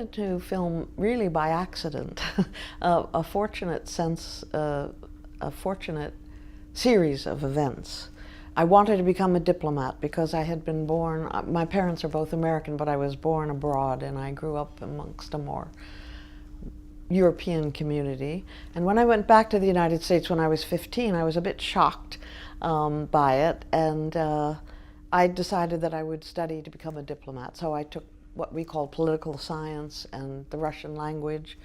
into film really by accident, a fortunate series of events. I wanted to become a diplomat because I had been born, my parents are both American, but I was born abroad and I grew up amongst a more European community. And when I went back to the United States when I was 15, I was a bit shocked by it, and I decided that I would study to become a diplomat. So I took what we call political science and the Russian language,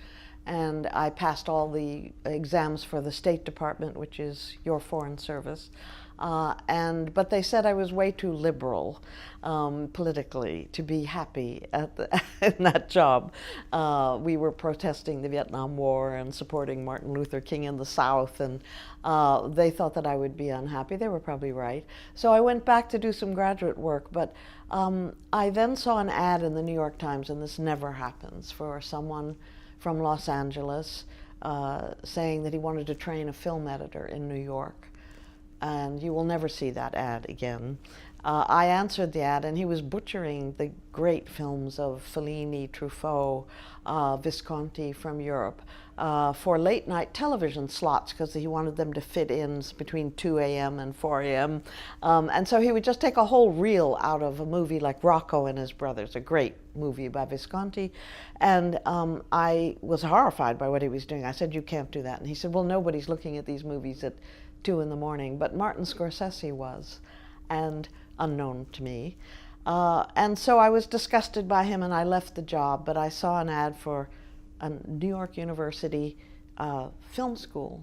and I passed all the exams for the State Department, which is your foreign service. But they said I was way too liberal politically to be happy in that job. We were protesting the Vietnam War and supporting Martin Luther King in the South, and they thought that I would be unhappy. They were probably right. So I went back to do some graduate work, but I then saw an ad in the New York Times, and this never happens, for someone from Los Angeles saying that he wanted to train a film editor in New York. And you will never see that ad again. I answered the ad, and he was butchering the great films of Fellini, Truffaut, Visconti from Europe for late night television slots, because he wanted them to fit in between 2 a.m. and 4 a.m. And so he would just take a whole reel out of a movie like Rocco and His Brothers, a great movie by Visconti. And I was horrified by what he was doing. I said, "You can't do that." And he said, "Well, nobody's looking at these movies at 2 in the morning, but Martin Scorsese was, and unknown to me. And so I was disgusted by him, and I left the job, but I saw an ad for a New York University film school,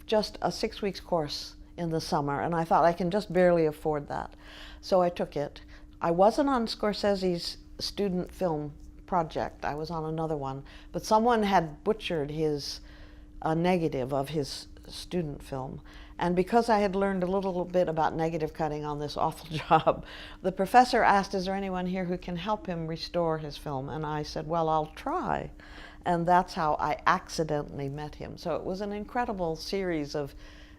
just a 6 weeks course in the summer, and I thought I can just barely afford that. So I took it. I wasn't on Scorsese's student film project, I was on another one, but someone had butchered his negative of his student film. And because I had learned a little bit about negative cutting on this awful job, the professor asked, "Is there anyone here who can help him restore his film?" And I said, "Well, I'll try." And that's how I accidentally met him. So it was an incredible series of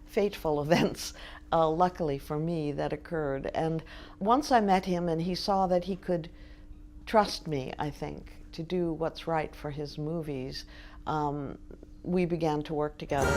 fateful events, luckily for me, that occurred. And once I met him and he saw that he could trust me, I think, to do what's right for his movies, we began to work together.